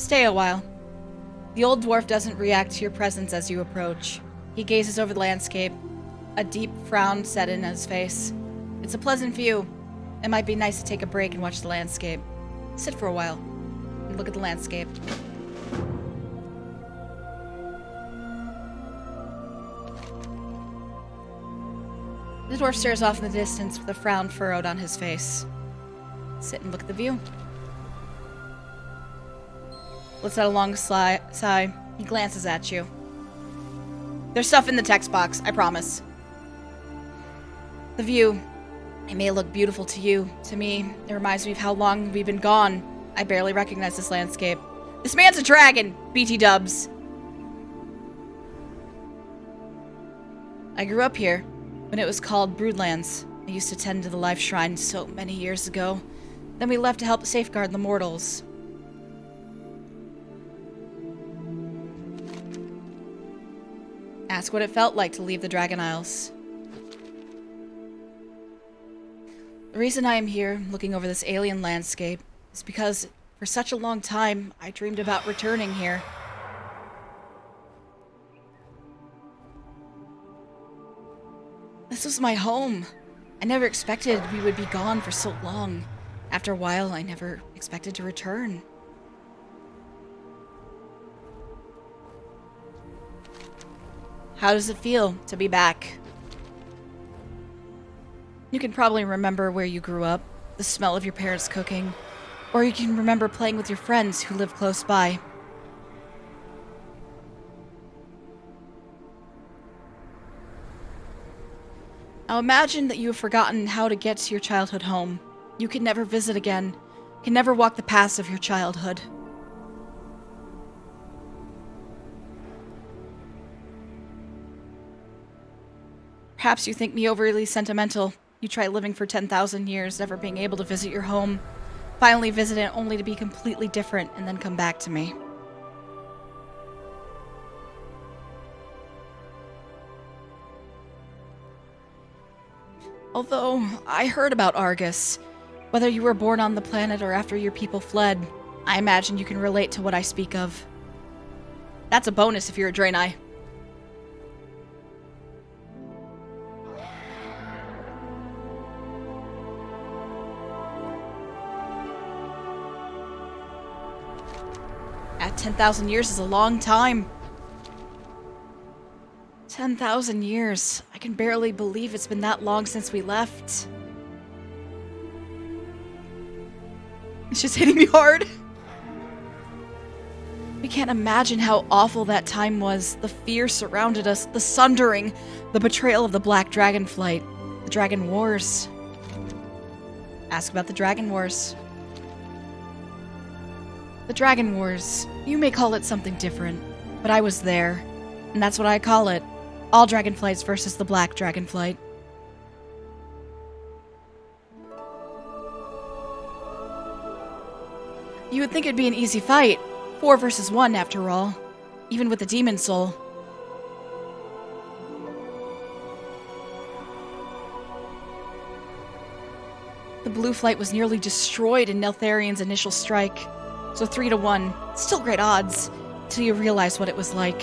Stay a while. The old dwarf doesn't react to your presence as you approach. He gazes over the landscape, a deep frown set in his face. It's a pleasant view. It might be nice to take a break and watch the landscape. Sit for a while and look at the landscape. The dwarf stares off in the distance with a frown furrowed on his face. Sit and look at the view. Lets out a long sigh. He glances at you. There's stuff in the text box, I promise. The view. It may look beautiful to you. To me, it reminds me of how long we've been gone. I barely recognize this landscape. This man's a dragon! BT dubs. I grew up here, when it was called Broodlands. I used to tend to the life shrine so many years ago. Then we left to help safeguard the mortals. Ask what it felt like to leave the Dragon Isles. The reason I am here, looking over this alien landscape, is because for such a long time, I dreamed about returning here. This was my home. I never expected we would be gone for so long. After a while, I never expected to return. How does it feel to be back? You can probably remember where you grew up, the smell of your parents' cooking, or you can remember playing with your friends who live close by. Now imagine that you have forgotten how to get to your childhood home. You can never visit again, can never walk the paths of your childhood. Perhaps you think me overly sentimental. You try living for 10,000 years, never being able to visit your home. Finally visit it only to be completely different and then come back to me. Although, I heard about Argus. Whether you were born on the planet or after your people fled, I imagine you can relate to what I speak of. That's a bonus if you're a Draenei. At 10,000 years is a long time. 10,000 years. I can barely believe it's been that long since we left. It's just hitting me hard. We can't imagine how awful that time was. The fear surrounded us, the sundering, the betrayal of the Black Dragonflight, the Dragon Wars. Ask about the Dragon Wars. The Dragon Wars. You may call it something different, but I was there, and that's what I call it. All Dragonflights versus the Black Dragonflight. You would think it'd be an easy fight. 4 versus 1, after all. Even with the Demon Soul. The Blue Flight was nearly destroyed in Neltharion's initial strike. So 3-1. Still great odds, till you realize what it was like.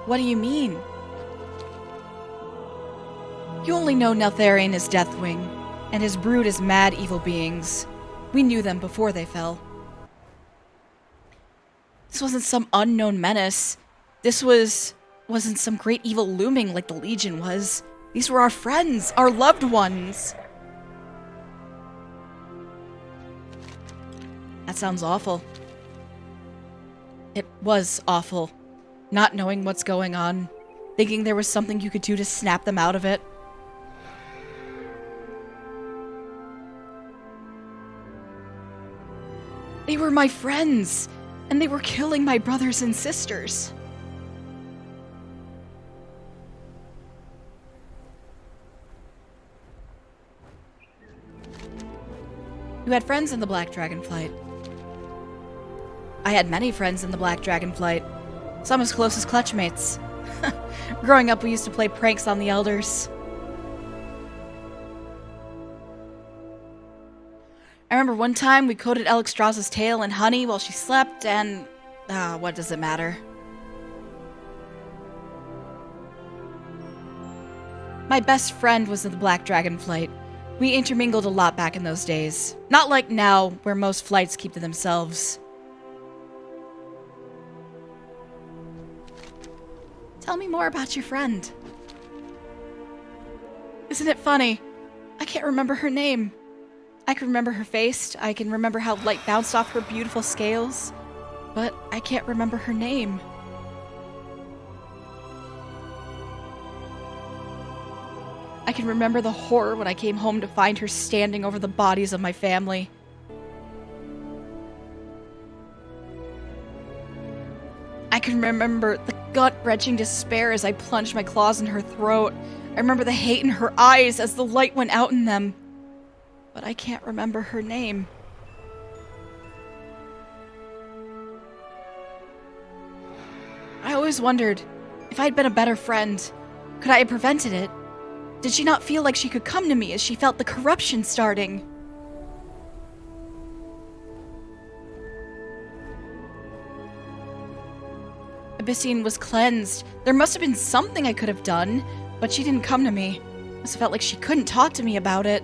What do you mean? You only know Neltharion is Deathwing, and his brood is mad evil beings. We knew them before they fell. This wasn't some unknown menace. This wasn't some great evil looming like the Legion was. These were our friends, our loved ones. That sounds awful. It was awful. Not knowing what's going on. Thinking there was something you could do to snap them out of it. They were my friends, and they were killing my brothers and sisters. You had friends in the Black Dragonflight. I had many friends in the Black Dragonflight. Some as close as clutchmates. Growing up, we used to play pranks on the elders. I remember one time we coated Alexstrasza's tail in honey while she slept, and... what does it matter? My best friend was in the Black Dragonflight. We intermingled a lot back in those days. Not like now, where most flights keep to themselves. Tell me more about your friend. Isn't it funny? I can't remember her name. I can remember her face. I can remember how light bounced off her beautiful scales. But I can't remember her name. I can remember the horror when I came home to find her standing over the bodies of my family. I can remember the gut-wrenching despair as I plunged my claws in her throat. I remember the hate in her eyes as the light went out in them. But I can't remember her name. I always wondered, if I'd been a better friend, could I have prevented it? Did she not feel like she could come to me as she felt the corruption starting? Abyssine was cleansed. There must have been something I could have done, but she didn't come to me. Must have felt like she couldn't talk to me about it.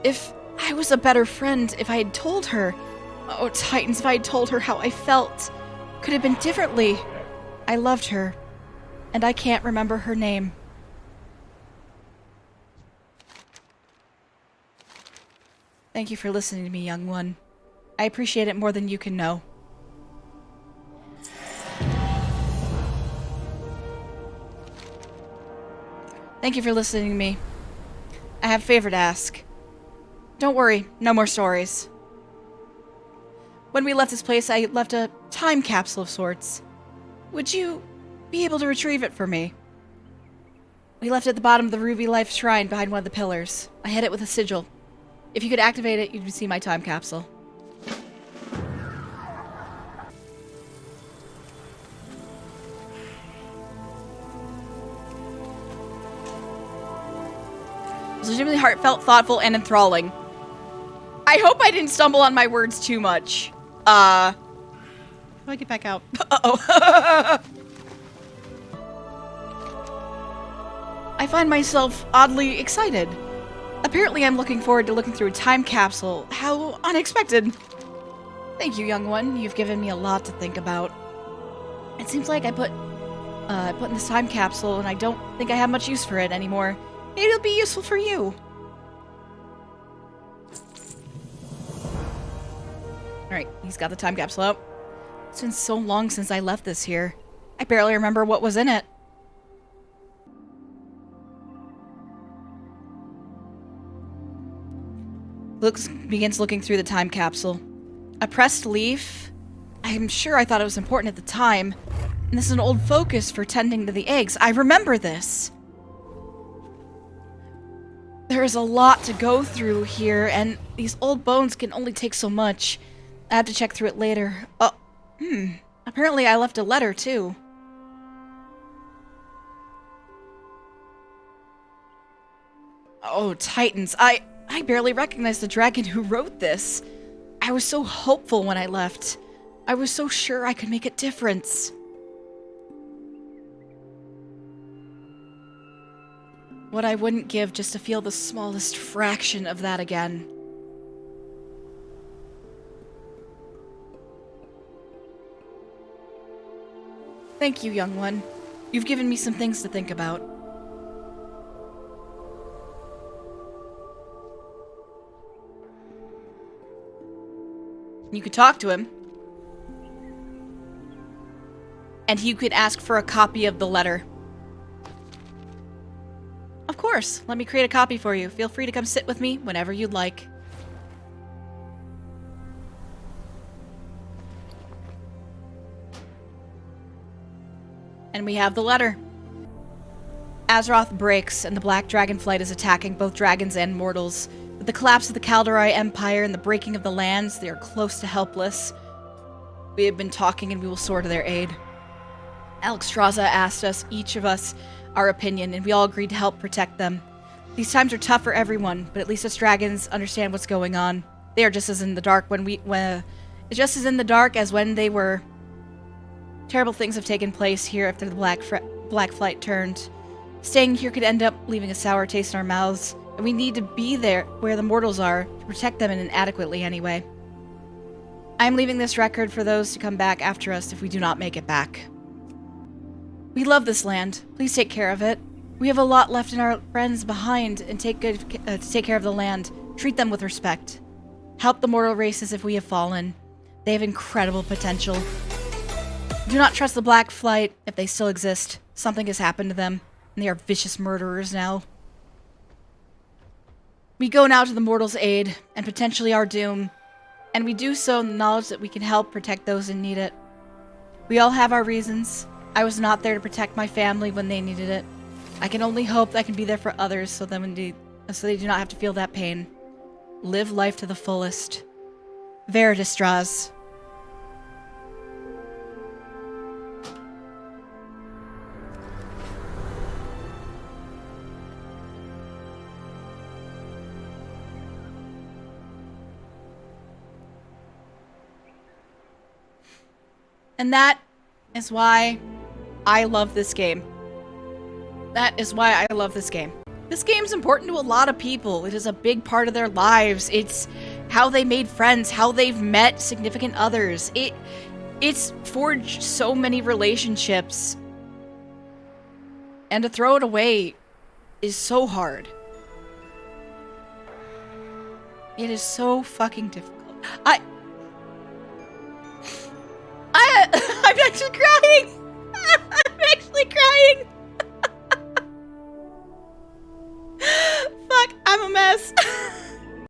If I was a better friend, if I had told her... Oh, Titans, if I had told her how I felt, could have been differently. I loved her, and I can't remember her name. Thank you for listening to me, young one. I appreciate it more than you can know. Thank you for listening to me. I have a favor to ask. Don't worry, no more stories. When we left this place, I left a time capsule of sorts. Would you be able to retrieve it for me? We left it at the bottom of the Ruby Life Shrine behind one of the pillars. I hid it with a sigil. If you could activate it, you'd see my time capsule. It was legitimately heartfelt, thoughtful, and enthralling. I hope I didn't stumble on my words too much. How do I get back out? Uh-oh. I find myself oddly excited. Apparently I'm looking forward to looking through a time capsule. How unexpected. Thank you, young one. You've given me a lot to think about. It seems like I put in this time capsule and I don't think I have much use for it anymore. Maybe it'll be useful for you. Alright, he's got the time capsule out. It's been so long since I left this here. I barely remember what was in it. Begins looking through the time capsule. A pressed leaf. I'm sure I thought it was important at the time. And this is an old focus for tending to the eggs. I remember this. There is a lot to go through here, and these old bones can only take so much. I have to check through it later. Apparently I left a letter, too. Oh, Titans. I barely recognized the dragon who wrote this. I was so hopeful when I left. I was so sure I could make a difference. What I wouldn't give just to feel the smallest fraction of that again. Thank you, young one. You've given me some things to think about. You could talk to him. And you could ask for a copy of the letter. Of course, let me create a copy for you. Feel free to come sit with me whenever you'd like. And we have the letter. Azeroth breaks, and the Black Dragonflight is attacking both dragons and mortals. With the collapse of the Kaldorei Empire and the breaking of the lands, they are close to helpless. We have been talking, and we will soar to their aid. Alexstrasza asked us, each of us, our opinion, and we all agreed to help protect them. These times are tough for everyone, but at least us dragons understand what's going on. They are just as in the dark just as in the dark as when they were. Terrible things have taken place here after the Black Flight turned. Staying here could end up leaving a sour taste in our mouths, and we need to be there where the mortals are to protect them inadequately anyway. I am leaving this record for those to come back after us if we do not make it back. We love this land. Please take care of it. We have a lot left in our friends behind, and take care of the land. Treat them with respect. Help the mortal races if we have fallen. They have incredible potential. Do not trust the Black Flight if they still exist. Something has happened to them, and they are vicious murderers now. We go now to the mortals' aid, and potentially our doom, and we do so in the knowledge that we can help protect those in need it. We all have our reasons. I was not there to protect my family when they needed it. I can only hope that I can be there for others so they do not have to feel that pain. Live life to the fullest. Veritas Draws. And that is why I love this game. That is why I love this game. This game's important to a lot of people. It is a big part of their lives. It's how they made friends, how they've met significant others. It's forged so many relationships. And to throw it away is so hard. It is so fucking difficult. I'm actually crying! I'm actually crying! Fuck, I'm a mess.